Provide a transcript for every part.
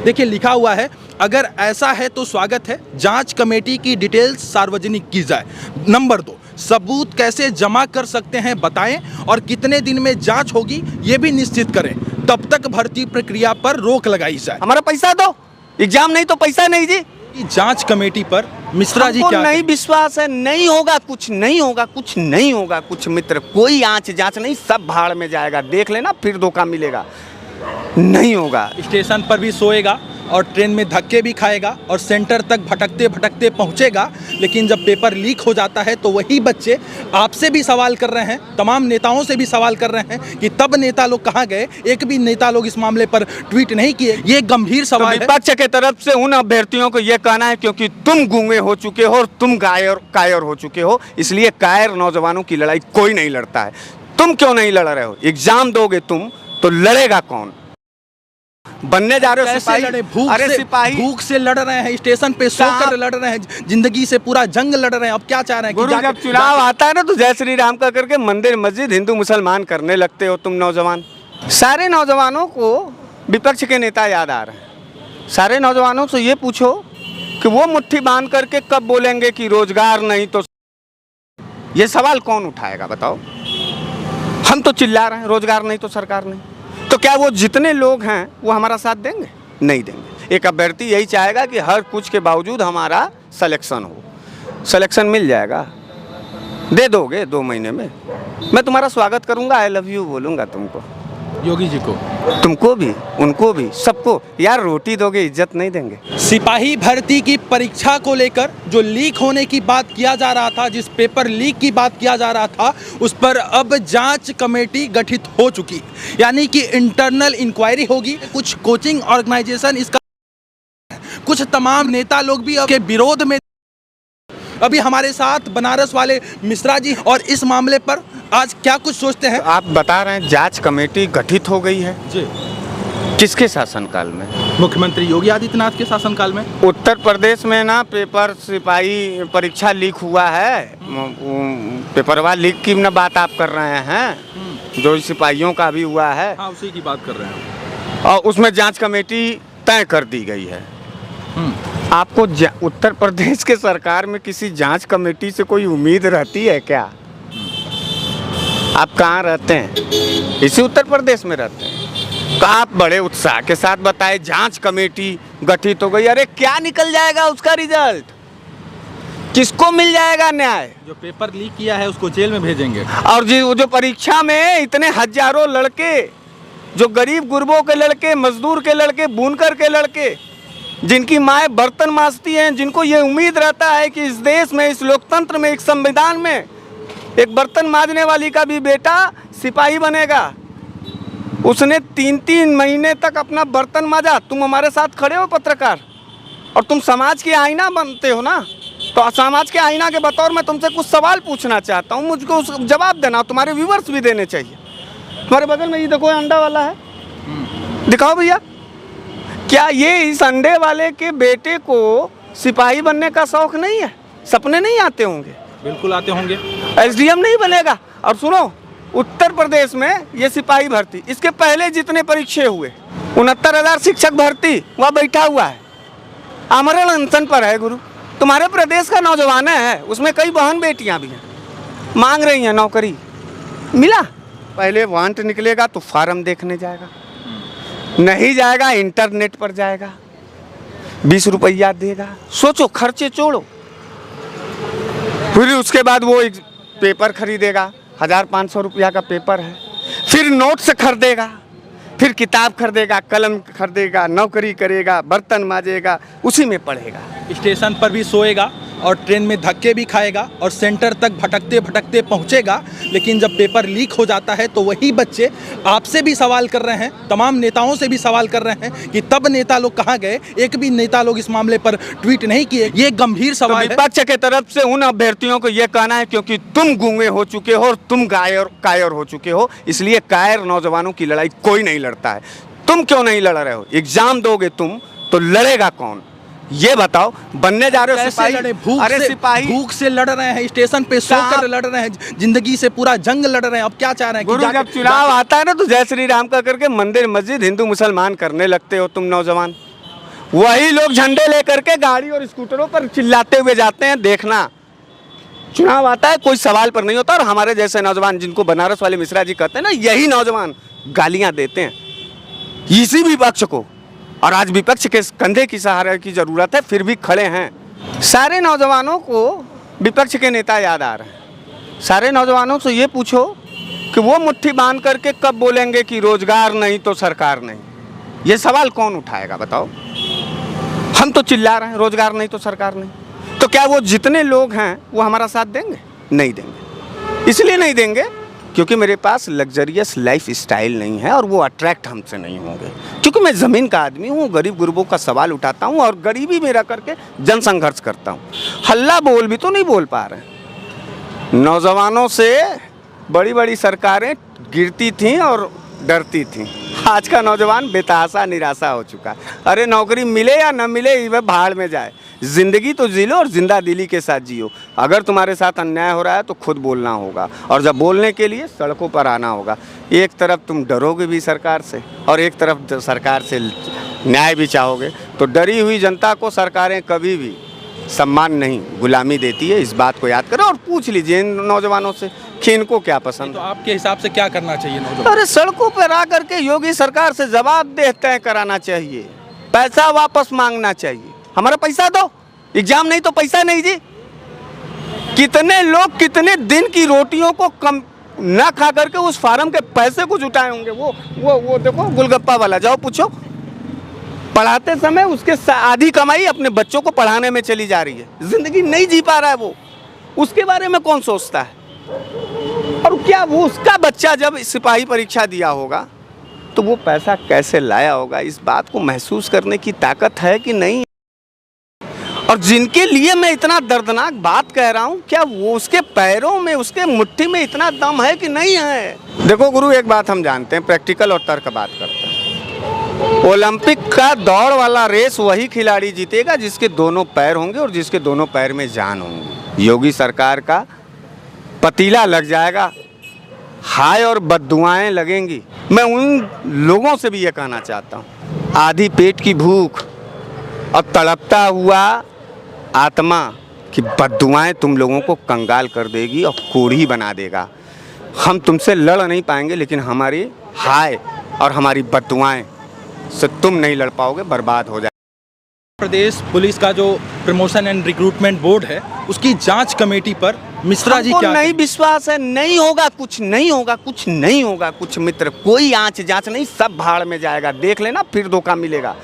देखिए लिखा हुआ है, अगर ऐसा है तो स्वागत है, जांच कमेटी की डिटेल्स सार्वजनिक की जाए। नंबर 2, सबूत कैसे जमा कर सकते हैं बताएं और कितने दिन में जांच होगी ये भी निश्चित करें, तब तक भर्ती प्रक्रिया पर रोक लगाई जाए। हमारा पैसा दो, एग्जाम नहीं तो पैसा नहीं जी। जांच कमेटी पर मिश्रा जी हमको क्या नहीं विश्वास है, नहीं होगा, कुछ नहीं होगा, कुछ नहीं होगा, कुछ मित्र, कोई आंच जांच नहीं, सब भाड़ में जाएगा, देख लेना फिर धोखा मिलेगा, नहीं होगा। स्टेशन पर भी सोएगा और ट्रेन में धक्के भी खाएगा और सेंटर तक भटकते भटकते पहुंचेगा, लेकिन जब पेपर लीक हो जाता है तो वही बच्चे आपसे भी सवाल कर रहे हैं, तमाम नेताओं से भी सवाल कर रहे हैं कि तब नेता लोग कहाँ गए। एक भी नेता लोग इस मामले पर ट्वीट नहीं किए। ये गंभीर सवाल है। विपक्ष के तरफ से उन अभ्यर्थियों को यह कहना है क्योंकि तुम गूंगे हो चुके हो और तुम कायर हो चुके हो, इसलिए कायर नौजवानों की लड़ाई कोई नहीं लड़ता है। तुम क्यों नहीं लड़ रहे हो? एग्जाम दोगे तुम तो लड़ेगा कौन? बनने जा रहे हो सिपाही? अरे सिपाही भूख से लड़ रहे हैं, स्टेशन पे सोकर लड़ रहे हैं, जिंदगी से पूरा जंग लड़ रहे हैं। अब क्या चाह रहे हैं? गुरु, जब चुनाव आता है ना तो जय श्री राम का करके मंदिर मस्जिद हिंदू मुसलमान करने लगते हो तुम नौजवान। सारे नौजवानों को विपक्ष के नेता याद आ रहे हैं। सारे नौजवानों से ये पूछो कि वो मुट्ठी बांध करके कब बोलेंगे कि रोजगार नहीं तो, ये सवाल कौन उठाएगा बताओ? हम तो चिल्ला रहे हैं रोजगार नहीं तो सरकार नहीं, तो क्या वो जितने लोग हैं वो हमारा साथ देंगे? नहीं देंगे। एक अभ्यर्थी यही चाहेगा कि हर कुछ के बावजूद हमारा सिलेक्शन हो। सिलेक्शन मिल जाएगा, दे दोगे 2 महीने में, मैं तुम्हारा स्वागत करूंगा, आई लव यू बोलूंगा तुमको, योगी जी को, तुमको भी, उनको भी, सबको। यार रोटी दोगे, इज्जत नहीं देंगे। सिपाही भर्ती की परीक्षा को लेकर जो लीक होने की बात किया जा रहा था, जिस पेपर लीक की बात किया जा रहा था, उस पर अब जांच कमेटी गठित हो चुकी, यानी कि इंटरनल इंक्वायरी होगी। कुछ कोचिंग ऑर्गेनाइजेशन इसका, कुछ तमाम नेता लोग भी के विरोध में। अभी हमारे साथ बनारस वाले मिश्रा जी, और इस मामले पर आज क्या कुछ सोचते हैं? तो आप बता रहे हैं जांच कमेटी गठित हो गई है जी, किसके शासनकाल में? मुख्यमंत्री योगी आदित्यनाथ के शासनकाल में। उत्तर प्रदेश में ना पेपर सिपाही परीक्षा लीक हुआ है, पेपरवा लीक की ना बात आप कर रहे हैं, जो सिपाहियों का भी हुआ है। हाँ, उसी की बात कर रहे हैं। और उसमें जांच कमेटी तय कर दी गई है। आपको उत्तर प्रदेश के सरकार में किसी जांच कमेटी से कोई उम्मीद रहती है क्या? आप कहाँ रहते हैं? इसी उत्तर प्रदेश में रहते हैं। तो आप बड़े उत्साह के साथ बताए जांच कमेटी गठित हो गई। अरे क्या निकल जाएगा उसका रिजल्ट? किसको मिल जाएगा न्याय? जो पेपर लीक किया है उसको जेल में भेजेंगे। और जो परीक्षा में इतने हजारों लड़के, जो गरीब गुरबों के लड़के, मजदूर के लड़के, बुनकर के लड़के, जिनकी माएँ बर्तन मांजती हैं, जिनको ये उम्मीद रहता है कि इस देश में, इस लोकतंत्र में, एक संविधान में एक बर्तन मांजने वाली का भी बेटा सिपाही बनेगा। उसने 3-3 महीने तक अपना बर्तन मांजा। तुम हमारे साथ खड़े हो पत्रकार, और तुम समाज के आईना बनते हो ना, तो समाज के आईना के बतौर मैं तुमसे कुछ सवाल पूछना चाहता हूँ, मुझको जवाब देना, तुम्हारे व्यूवर्स भी देने चाहिए। तुम्हारे बगल में ये देखो अंडा वाला है, दिखाओ भैया, क्या ये इस अंडे वाले के बेटे को सिपाही बनने का शौक नहीं है? सपने नहीं आते होंगे? बिल्कुल आते होंगे। एसडीएम नहीं बनेगा। और सुनो, उत्तर प्रदेश में ये सिपाही भर्ती, इसके पहले जितने परीक्षे हुए 69,000 शिक्षक भर्ती वह बैठा हुआ है, आमरण अनशन पर है। गुरु, तुम्हारे प्रदेश का नौजवान है, उसमें कई बहन बेटियां भी हैं, मांग रही हैं नौकरी, मिला? पहले वांट निकलेगा तो फार्म देखने जाएगा, नहीं जाएगा इंटरनेट पर जाएगा, 20 रुपया देगा। सोचो, खर्चे छोड़ो। फिर उसके बाद वो एक पेपर खरीदेगा, 1,500 रुपया का पेपर है, फिर नोट्स खरीदेगा, फिर किताब खरीदेगा, कलम खरीदेगा, नौकरी करेगा, बर्तन मांजेगा, उसी में पढ़ेगा। स्टेशन पर भी सोएगा और ट्रेन में धक्के भी खाएगा और सेंटर तक भटकते भटकते पहुंचेगा, लेकिन जब पेपर लीक हो जाता है तो वही बच्चे आपसे भी सवाल कर रहे हैं, तमाम नेताओं से भी सवाल कर रहे हैं कि तब नेता लोग कहाँ गए। एक भी नेता लोग इस मामले पर ट्वीट नहीं किए। ये गंभीर सवाल है। विपक्ष के तरफ से उन अभ्यर्थियों को यह कहना है क्योंकि तुम गूंगे हो चुके हो और तुम कायर हो चुके हो, इसलिए कायर नौजवानों की लड़ाई कोई नहीं लड़ता है। तुम क्यों नहीं लड़ रहे हो? एग्जाम दोगे तुम तो लड़ेगा कौन? ये बताओ। बनने जा रहे हो सिपाही? अरे सिपाही भूख से लड़ रहे हैं, स्टेशन पे सोकर लड़ रहे हैं, जिंदगी से पूरा जंग लड़ रहे हैं। अब क्या चाह रहे हैं? गुरु, जब चुनाव आता है ना तो जय श्री राम का करके मंदिर मस्जिद हिंदू मुसलमान करने लगते हो तुम नौजवान। वही लोग झंडे लेकर के गाड़ी और स्कूटरों पर चिल्लाते हुए जाते हैं। देखना, चुनाव आता है कोई सवाल पर नहीं होता, और हमारे जैसे नौजवान जिनको बनारस वाले मिश्रा जी कहते हैं ना, यही नौजवान गालियां देते हैं इसी विपक्ष को। और आज विपक्ष के कंधे की सहारे की जरूरत है, फिर भी खड़े हैं। सारे नौजवानों को विपक्ष के नेता याद आ रहे हैं। सारे नौजवानों से ये पूछो कि वो मुट्ठी बांध करके कब बोलेंगे कि रोजगार नहीं तो सरकार नहीं। ये सवाल कौन उठाएगा बताओ? हम तो चिल्ला रहे हैं रोजगार नहीं तो सरकार नहीं, तो क्या वो जितने लोग हैं वो हमारा साथ देंगे? नहीं देंगे। इसलिए नहीं देंगे क्योंकि मेरे पास लग्जरियस लाइफ स्टाइल नहीं है, और वो अट्रैक्ट हमसे नहीं होंगे, क्योंकि मैं ज़मीन का आदमी हूँ, गरीब गुरबों का सवाल उठाता हूँ और गरीबी में रह करके जन संघर्ष करता हूँ। हल्ला बोल भी तो नहीं बोल पा रहे। नौजवानों से बड़ी बड़ी सरकारें गिरती थीं और डरती थीं। आज का नौजवान बेतहासा निराशा हो चुका है। अरे नौकरी मिले या न मिले, वह भाड़ में जाए, ज़िंदगी तो जी लो और जिंदा दिली के साथ जियो। अगर तुम्हारे साथ अन्याय हो रहा है तो खुद बोलना होगा, और जब बोलने के लिए सड़कों पर आना होगा। एक तरफ तुम डरोगे भी सरकार से, और एक तरफ सरकार से न्याय भी चाहोगे, तो डरी हुई जनता को सरकारें कभी भी सम्मान नहीं, गुलामी देती है। इस बात को याद करो और पूछ लीजिए इन नौजवानों से कि इनको क्या पसंद तो है। आपके हिसाब से क्या करना चाहिए नौजवान? अरे सड़कों पर आ करके योगी सरकार से जवाबदेह तय कराना चाहिए, पैसा वापस मांगना चाहिए। हमारा पैसा दो, एग्जाम नहीं तो पैसा नहीं जी। कितने लोग कितने दिन की रोटियों को कम ना खा करके उस फार्म के पैसे को जुटाए होंगे। वो देखो गुलगप्पा वाला, जाओ पूछो। पढ़ाते समय उसके आधी कमाई अपने बच्चों को पढ़ाने में चली जा रही है, जिंदगी नहीं जी पा रहा है वो। उसके बारे में कौन सोचता है? और क्या वो उसका बच्चा जब सिपाही परीक्षा दिया होगा तो वो पैसा कैसे लाया होगा? इस बात को महसूस करने की ताकत है कि नहीं? और जिनके लिए मैं इतना दर्दनाक बात कह रहा हूँ, क्या वो उसके पैरों में, उसके मुट्ठी में इतना दम है कि नहीं है? देखो गुरु, एक बात हम जानते हैं, प्रैक्टिकल और तर्क बात करते हैं। ओलंपिक का दौड़ वाला रेस वही खिलाड़ी जीतेगा जिसके दोनों पैर होंगे और जिसके दोनों पैर में जान होंगी। योगी सरकार का पतीला लग जाएगा, हाय और बद्दुआएं लगेंगी। मैं उन लोगों से भी ये कहना चाहता हूँ, आधी पेट की भूख और तड़पता हुआ आत्मा की बद्दुआएं तुम लोगों को कंगाल कर देगी और कोढ़ी बना देगा। हम तुमसे लड़ नहीं पाएंगे, लेकिन हमारी हाय और हमारी बद्दुआएं से तुम नहीं लड़ पाओगे, बर्बाद हो जाए। प्रदेश पुलिस का जो प्रमोशन एंड रिक्रूटमेंट बोर्ड है, उसकी जांच कमेटी पर मिश्रा जी क्या नहीं विश्वास है? नहीं होगा, कुछ नहीं होगा, कुछ नहीं होगा। कुछ मित्र, कोई आंच जांच नहीं, सब भाड़ में जाएगा। देख लेना, फिर धोखा मिलेगा।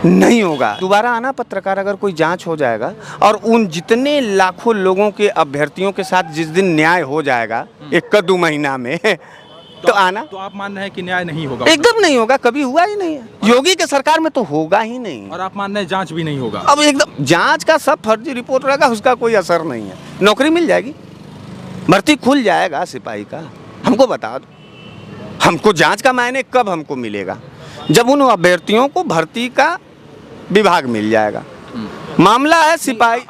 नहीं होगा। दोबारा आना पत्रकार, अगर कोई जांच हो जाएगा और उन जितने लाखों लोगों के अभ्यर्थियों के साथ जिस दिन न्याय हो जाएगा 1-2 महीना में, तो आना। तो आप मान रहे हैं कि न्याय नहीं होगा? एकदम नहीं होगा, कभी हुआ ही नहीं है। योगी के सरकार में तो होगा ही नहीं। और आप मान रहे हैं जांच भी नहीं होगा? अब एकदम जांच का सब फर्जी रिपोर्ट रहेगा, उसका कोई असर नहीं है। नौकरी मिल जाएगी, भर्ती खुल जाएगा सिपाही का। हमको बता दो, हमको जांच का मायने कब हमको मिलेगा? जब उन अभ्यर्थियों को भर्ती का विभाग मिल जाएगा। मामला है सिपाही,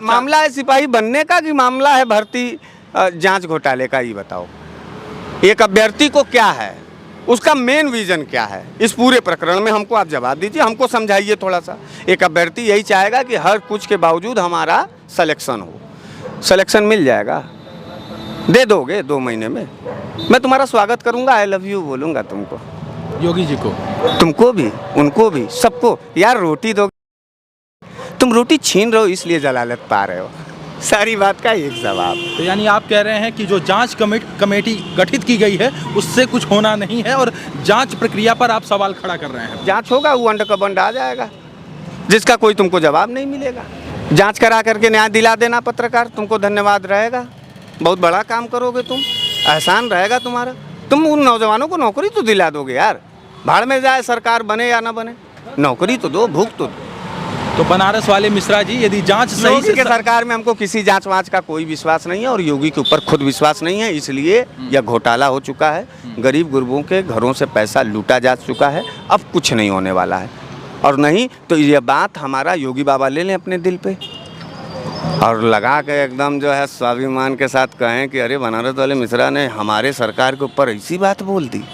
मामला है सिपाही बनने का कि मामला है भर्ती जांच घोटाले का? ये बताओ। एक अभ्यर्थी को क्या है, उसका मेन विजन क्या है इस पूरे प्रकरण में? हमको आप जवाब दीजिए, हमको समझाइए थोड़ा सा। एक अभ्यर्थी यही चाहेगा कि हर कुछ के बावजूद हमारा सिलेक्शन हो। सिलेक्शन मिल जाएगा, दे दोगे 2 महीने में, मैं तुम्हारा स्वागत करूंगा, आई लव यू बोलूंगा तुमको, योगी जी को, तुमको भी, उनको भी, सबको। यार रोटी दोगे, तुम रोटी छीन रहे हो इसलिए जलालत पा रहे हो। सारी बात का एक जवाब। तो यानी आप कह रहे हैं कि जो जांच कमेटी गठित की गई है उससे कुछ होना नहीं है, और जांच प्रक्रिया पर आप सवाल खड़ा कर रहे हैं? जांच होगा, वो अंड का बंड आ जाएगा जिसका कोई तुमको जवाब नहीं मिलेगा। जांच करा करके न्याय दिला देना पत्रकार, तुमको धन्यवाद रहेगा। बहुत बड़ा काम करोगे तुम, एहसान रहेगा तुम्हारा। तुम उन नौजवानों को नौकरी तो दिला दोगे यार। भाड़ में जाए सरकार बने या ना बने, नौकरी तो दो, भूख तो दो। तो बनारस वाले मिश्रा जी, यदि जांच सही से, सरकार में हमको किसी जांच वांच का कोई विश्वास नहीं है, और योगी के ऊपर खुद विश्वास नहीं है, इसलिए यह घोटाला हो चुका है। गरीब गुरबों के घरों से पैसा लूटा जा चुका है, अब कुछ नहीं होने वाला है। और नहीं तो ये बात हमारा योगी बाबा ले लें अपने दिल पे और लगा के एकदम जो है स्वाभिमान के साथ कहें कि अरे बनारस वाले मिश्रा ने हमारे सरकार के ऊपर ऐसी बात बोल दी।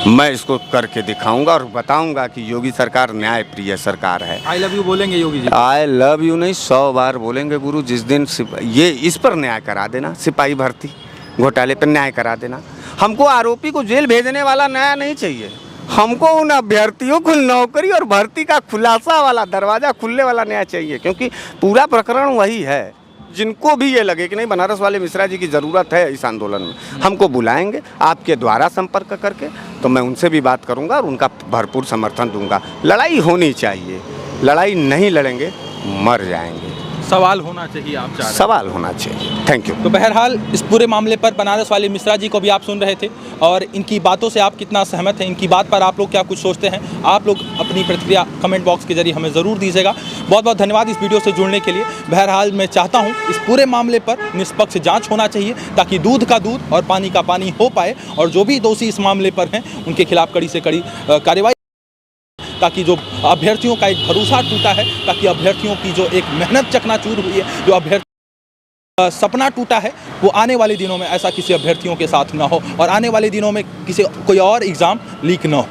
मैं इसको करके दिखाऊंगा और बताऊंगा कि योगी सरकार न्याय प्रिय सरकार है। आई लव यू बोलेंगे Yogi ji? I love you नहीं 100 बार बोलेंगे गुरु। जिस दिन ये इस पर न्याय करा देना, सिपाही भर्ती घोटाले पर न्याय करा देना। हमको आरोपी को जेल भेजने वाला न्याय नहीं चाहिए, हमको उन अभ्यर्थियों को नौकरी और भर्ती का खुलासा वाला, दरवाज़ा खुलने वाला न्याय चाहिए। क्योंकि पूरा प्रकरण वही है। जिनको भी ये लगे कि नहीं बनारस वाले मिश्रा जी की ज़रूरत है इस आंदोलन में, हमको बुलाएंगे आपके द्वारा संपर्क करके, तो मैं उनसे भी बात करूंगा और उनका भरपूर समर्थन दूंगा। लड़ाई होनी चाहिए, लड़ाई नहीं लड़ेंगे मर जाएंगे। सवाल होना चाहिए, आप चाह रहे हैं? सवाल होना चाहिए। Thank you. तो बहरहाल इस पूरे मामले पर बनारस वाले मिश्रा जी को भी आप सुन रहे थे और इनकी बातों से आप कितना सहमत हैं, इनकी बात पर आप लोग क्या कुछ सोचते हैं, आप लोग अपनी प्रतिक्रिया कमेंट बॉक्स के जरिए हमें ज़रूर दीजिएगा। बहुत बहुत धन्यवाद इस वीडियो से जुड़ने के लिए। बहरहाल मैं चाहता हूँ इस पूरे मामले पर निष्पक्ष जाँच होना चाहिए ताकि दूध का दूध और पानी का पानी हो पाए और जो भी दोषी इस मामले पर हैं उनके खिलाफ कड़ी से कड़ी कार्रवाई, ताकि जो अभ्यर्थियों का एक भरोसा टूटा है, ताकि अभ्यर्थियों की जो एक मेहनत चकनाचूर हुई है, जो अभ्यर्थी सपना टूटा है, वो आने वाले दिनों में ऐसा किसी अभ्यर्थियों के साथ ना हो और आने वाले दिनों में किसी कोई और एग्ज़ाम लीक ना हो।